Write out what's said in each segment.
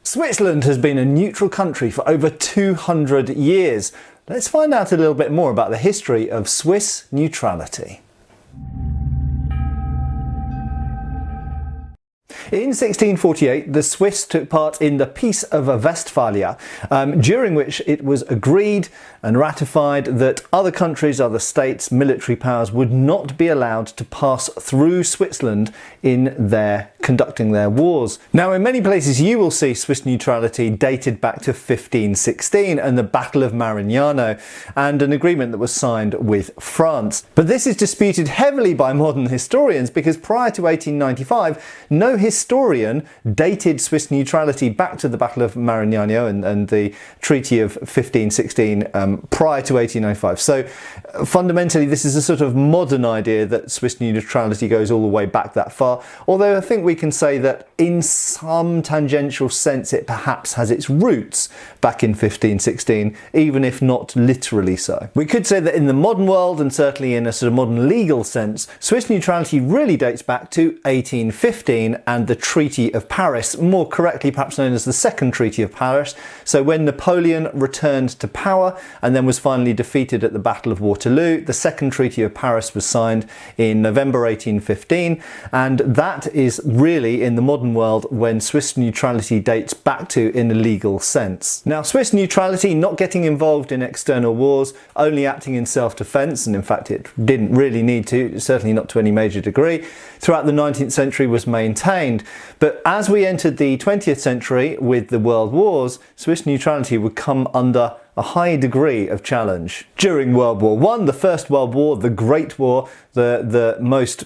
Switzerland has been a neutral country for over 200 years. Let's find out a little bit more about the history of Swiss neutrality. In 1648, the Swiss took part in the Peace of Westphalia, during which it was agreed and ratified that other countries, other states, military powers would not be allowed to pass through Switzerland in conducting their wars. Now, in many places you will see Swiss neutrality dated back to 1516 and the Battle of Marignano and an agreement that was signed with France. But this is disputed heavily by modern historians because prior to 1895, no historian dated Swiss neutrality back to the Battle of Marignano and the Treaty of 1516 prior to 1895. So fundamentally this is a sort of modern idea that Swiss neutrality goes all the way back that far, although I think we can say that in some tangential sense it perhaps has its roots back in 1516, even if not literally so. We could say that in the modern world, and certainly in a sort of modern legal sense, Swiss neutrality really dates back to 1815 and the Treaty of Paris, more correctly perhaps known as the Second Treaty of Paris. So when Napoleon returned to power and then was finally defeated at the Battle of Waterloo, the Second Treaty of Paris was signed in November 1815, and that is really in the modern world when Swiss neutrality dates back to in a legal sense. Now, Swiss neutrality, not getting involved in external wars, only acting in self-defense, and in fact it didn't really need to, certainly not to any major degree, throughout the 19th century was maintained. But as we entered the 20th century with the world wars, Swiss neutrality would come under a high degree of challenge. During World War I, the First World War, the Great War, the most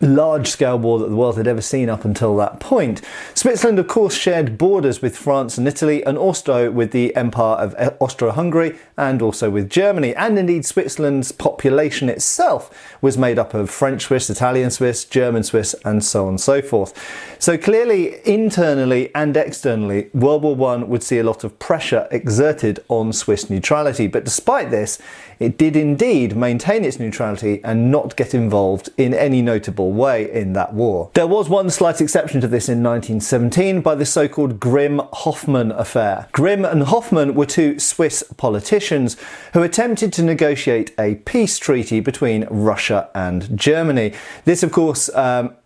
large-scale war that the world had ever seen up until that point, Switzerland of course shared borders with France and Italy, and also with the Empire of Austro-Hungary and also with Germany. And indeed Switzerland's population itself was made up of French Swiss, Italian Swiss, German Swiss, and so on and so forth. So clearly, internally and externally, World War I would see a lot of pressure exerted on Swiss neutrality, but despite this, it did indeed maintain its neutrality and not get involved in any notable way in that war. There was one slight exception to this in 1917 by the so-called Grimm-Hoffmann affair. Grimm and Hoffmann were two Swiss politicians who attempted to negotiate a peace treaty between Russia and Germany. This, of course,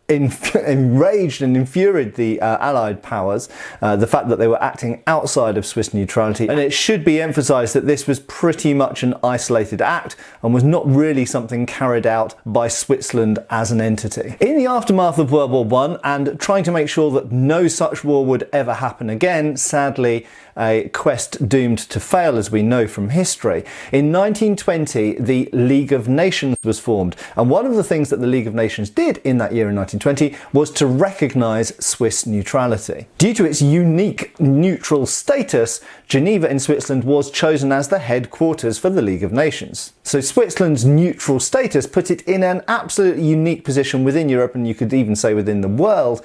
enraged and infuriated the Allied powers, the fact that they were acting outside of Swiss neutrality, and it should be emphasised that this was pretty much an isolated act and was not really something carried out by Switzerland as an entity. In the aftermath of World War I, and trying to make sure that no such war would ever happen again, sadly a quest doomed to fail as we know from history, in 1920 the League of Nations was formed, and one of the things that the League of Nations did in that year in 1920 was to recognise Swiss neutrality. Due to its unique neutral status, Geneva in Switzerland was chosen as the headquarters for the League of Nations. So Switzerland's neutral status put it in an absolutely unique position within Europe, and you could even say within the world,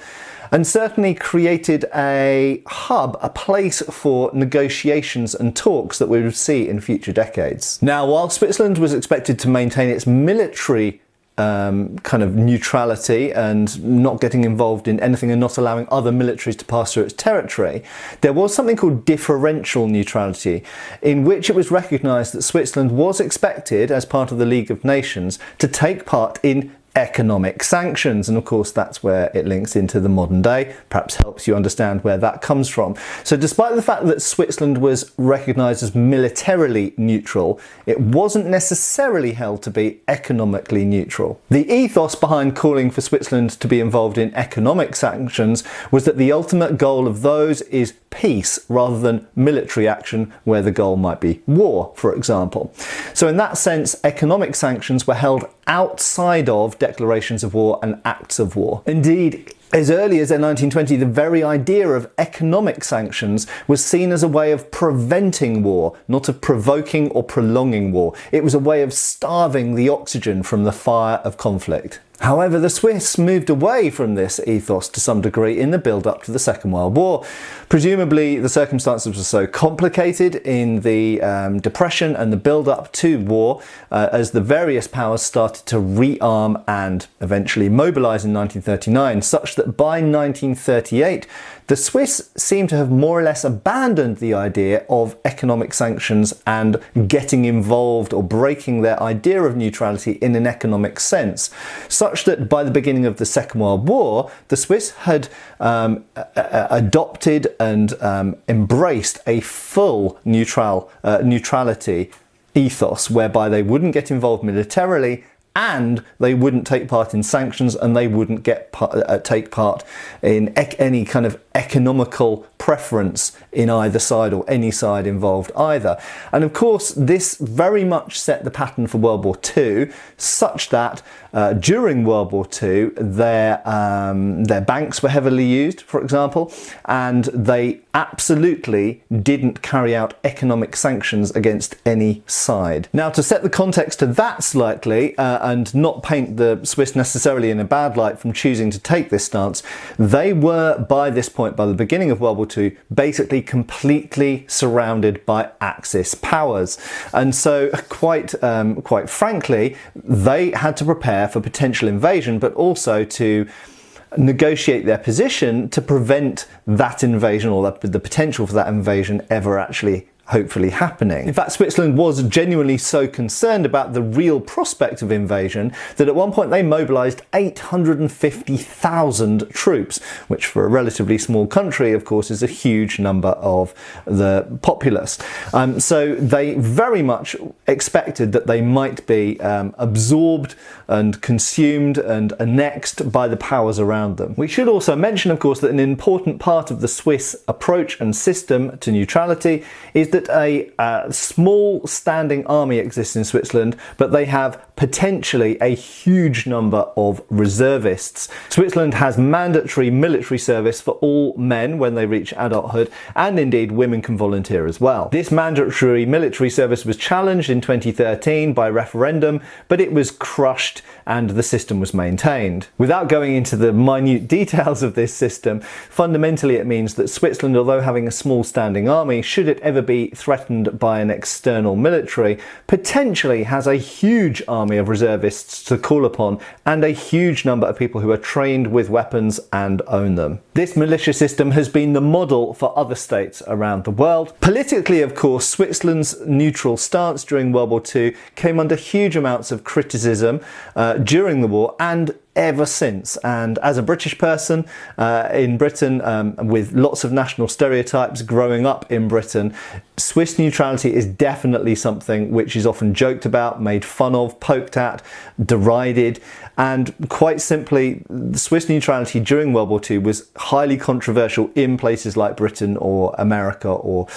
and certainly created a hub, a place for negotiations and talks that we would see in future decades. Now, while Switzerland was expected to maintain its military kind of neutrality and not getting involved in anything and not allowing other militaries to pass through its territory, there was something called differential neutrality, in which it was recognised that Switzerland was expected, as part of the League of Nations, to take part in economic sanctions, and of course that's where it links into the modern day, perhaps helps you understand where that comes from. So despite the fact that Switzerland was recognised as militarily neutral, it wasn't necessarily held to be economically neutral. The ethos behind calling for Switzerland to be involved in economic sanctions was that the ultimate goal of those is peace rather than military action, where the goal might be war, for example. So in that sense, economic sanctions were held outside of declarations of war and acts of war. Indeed, as early as 1920, the very idea of economic sanctions was seen as a way of preventing war, not of provoking or prolonging war. It was a way of starving the oxygen from the fire of conflict. However, the Swiss moved away from this ethos to some degree in the build-up to the Second World War. Presumably, the circumstances were so complicated in the Depression and the build-up to war as the various powers started to rearm and eventually mobilise in 1939, such that by 1938, the Swiss seem to have more or less abandoned the idea of economic sanctions and getting involved or breaking their idea of neutrality in an economic sense, such that by the beginning of the Second World War, the Swiss had adopted and embraced a full neutrality ethos, whereby they wouldn't get involved militarily, and they wouldn't take part in sanctions, and they wouldn't take part in any kind of economical preference in either side, or any side involved either. And of course, this very much set the pattern for World War II, such that during World War II, their banks were heavily used, for example, and they absolutely didn't carry out economic sanctions against any side. Now, to set the context to that slightly, and not paint the Swiss necessarily in a bad light from choosing to take this stance, they were, by this point, by the beginning of World War II, basically completely surrounded by Axis powers. And so, quite frankly, they had to prepare for potential invasion, but also to negotiate their position to prevent that invasion, or the potential for that invasion, ever actually hopefully happening. In fact, Switzerland was genuinely so concerned about the real prospect of invasion that at one point they mobilised 850,000 troops, which for a relatively small country, of course, is a huge number of the populace. So they very much expected that they might be absorbed and consumed and annexed by the powers around them. We should also mention, of course, that an important part of the Swiss approach and system to neutrality is that a small standing army exists in Switzerland, but they have potentially a huge number of reservists. Switzerland has mandatory military service for all men when they reach adulthood, and indeed women can volunteer as well. This mandatory military service was challenged in 2013 by referendum, but it was crushed and the system was maintained. Without going into the minute details of this system, fundamentally it means that Switzerland, although having a small standing army, should it ever be threatened by an external military, potentially has a huge army of reservists to call upon, and a huge number of people who are trained with weapons and own them. This militia system has been the model for other states around the world. Politically, of course, Switzerland's neutral stance during World War II came under huge amounts of criticism during the war and ever since. And as a British person in Britain, with lots of national stereotypes growing up in Britain, Swiss neutrality is definitely something which is often joked about, made fun of, poked at, derided, and quite simply, Swiss neutrality during World War II was highly controversial in places like Britain or America or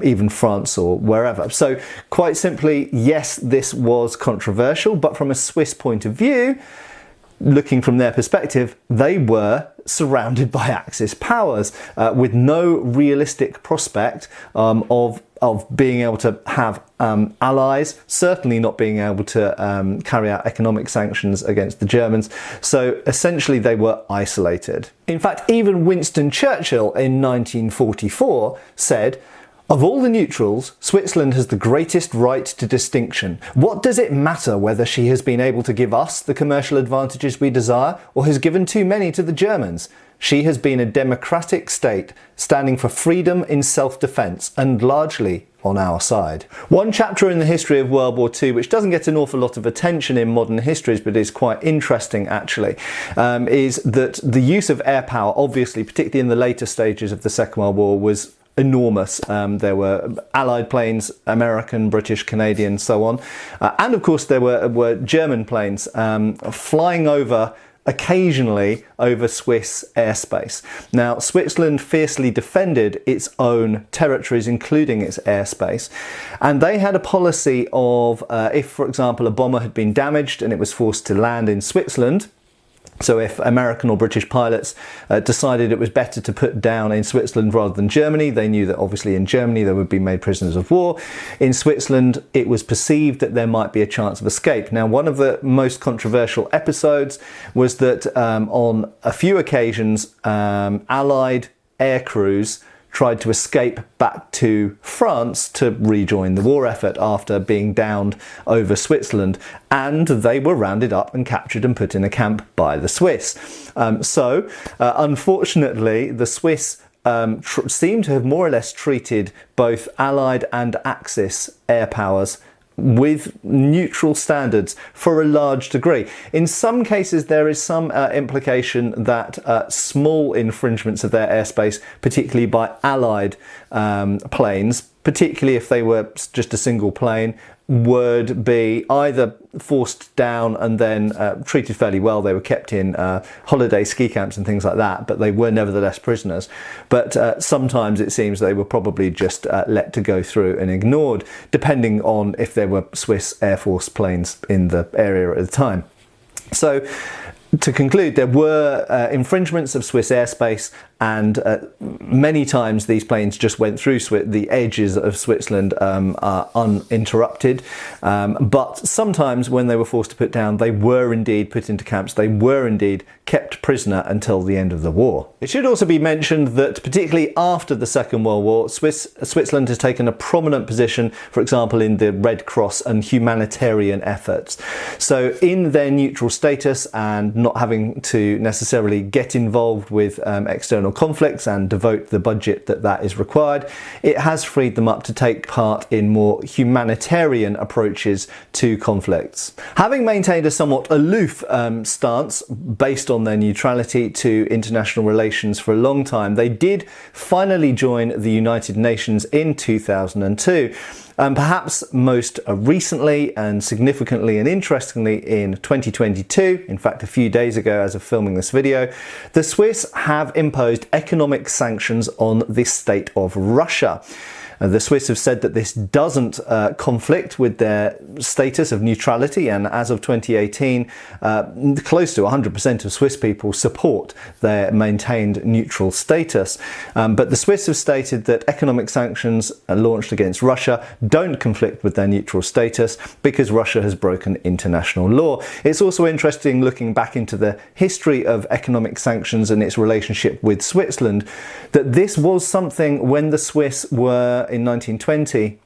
even France or wherever. So quite simply, yes, this was controversial, but from a Swiss point of view, looking from their perspective, they were surrounded by Axis powers with no realistic prospect of being able to have allies, certainly not being able to carry out economic sanctions against the Germans. So essentially they were isolated. In fact, even Winston Churchill in 1944 said, "Of all the neutrals, Switzerland has the greatest right to distinction. What does it matter whether she has been able to give us the commercial advantages we desire, or has given too many to the Germans? She has been a democratic state, standing for freedom in self-defence, and largely on our side." One chapter in the history of World War II, which doesn't get an awful lot of attention in modern histories, but is quite interesting actually, is that the use of air power, obviously, particularly in the later stages of the Second World War, was enormous. There were Allied planes, American, British, Canadian, so on. And of course there were German planes flying over occasionally over Swiss airspace. Now, Switzerland fiercely defended its own territories, including its airspace, and they had a policy of if, for example, a bomber had been damaged and it was forced to land in Switzerland, so if American or British pilots decided it was better to put down in Switzerland rather than Germany, they knew that obviously in Germany they would be made prisoners of war. In Switzerland, it was perceived that there might be a chance of escape. Now, one of the most controversial episodes was that on a few occasions, Allied air crews tried to escape back to France to rejoin the war effort after being downed over Switzerland, and they were rounded up and captured and put in a camp by the Swiss. Unfortunately, the Swiss seem to have more or less treated both Allied and Axis air powers with neutral standards for a large degree. In some cases, there is some implication that small infringements of their airspace, particularly by Allied planes, particularly if they were just a single plane, would be either forced down and then treated fairly well. They were kept in holiday ski camps and things like that, but they were nevertheless prisoners. But sometimes it seems they were probably just let to go through and ignored, depending on if there were Swiss Air Force planes in the area at the time. So, to conclude, there were infringements of Swiss airspace, and many times these planes just went through the edges of Switzerland uninterrupted. But sometimes when they were forced to put down, they were indeed put into camps. They were indeed kept prisoner until the end of the war. It should also be mentioned that particularly after the Second World War, Switzerland has taken a prominent position, for example, in the Red Cross and humanitarian efforts. So in their neutral status and not having to necessarily get involved with external conflicts and devote the budget that is required, it has freed them up to take part in more humanitarian approaches to conflicts. Having maintained a somewhat aloof stance based on their neutrality to international relations for a long time, they did finally join the United Nations in 2002. Perhaps most recently and significantly and interestingly in 2022, in fact a few days ago as of filming this video, the Swiss have imposed economic sanctions on the state of Russia. The Swiss have said that this doesn't conflict with their status of neutrality, and as of 2018, close to 100% of Swiss people support their maintained neutral status. But the Swiss have stated that economic sanctions launched against Russia don't conflict with their neutral status because Russia has broken international law. It's also interesting looking back into the history of economic sanctions and its relationship with Switzerland, that this was something when the Swiss were in 1920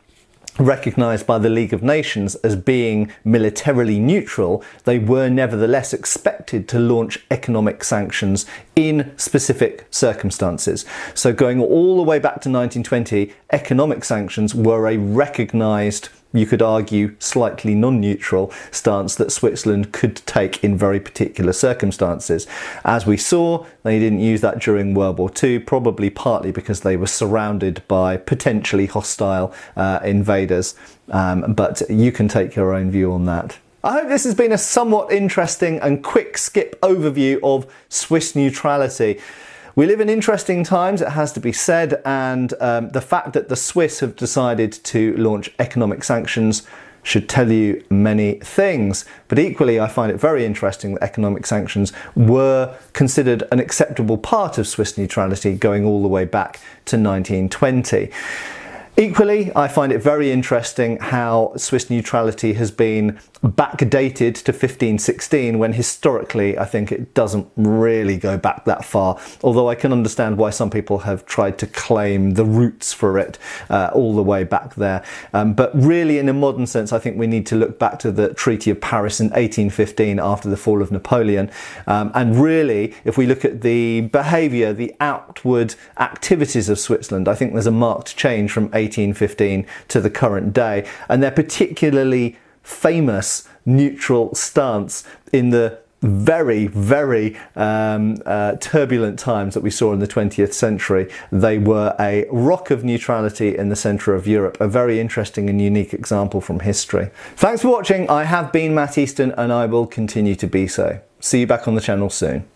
recognised by the League of Nations as being militarily neutral, they were nevertheless expected to launch economic sanctions in specific circumstances. So going all the way back to 1920, economic sanctions were a recognised, you could argue, slightly non-neutral stance that Switzerland could take in very particular circumstances. As we saw, they didn't use that during World War II, probably partly because they were surrounded by potentially hostile invaders, but you can take your own view on that. I hope this has been a somewhat interesting and quick skip overview of Swiss neutrality. We live in interesting times, it has to be said, and the fact that the Swiss have decided to launch economic sanctions should tell you many things. But equally, I find it very interesting that economic sanctions were considered an acceptable part of Swiss neutrality going all the way back to 1920. Equally, I find it very interesting how Swiss neutrality has been backdated to 1516 when historically I think it doesn't really go back that far, although I can understand why some people have tried to claim the roots for it all the way back there. But really in a modern sense I think we need to look back to the Treaty of Paris in 1815 after the fall of Napoleon, and really if we look at the behaviour, the outward activities of Switzerland, I think there's a marked change from 1815 to the current day, and they're particularly famous neutral stance in the very, very turbulent times that we saw in the 20th century. They were a rock of neutrality in the centre of Europe, a very interesting and unique example from history. Thanks for watching. I have been Matt Easton and I will continue to be so. See you back on the channel soon.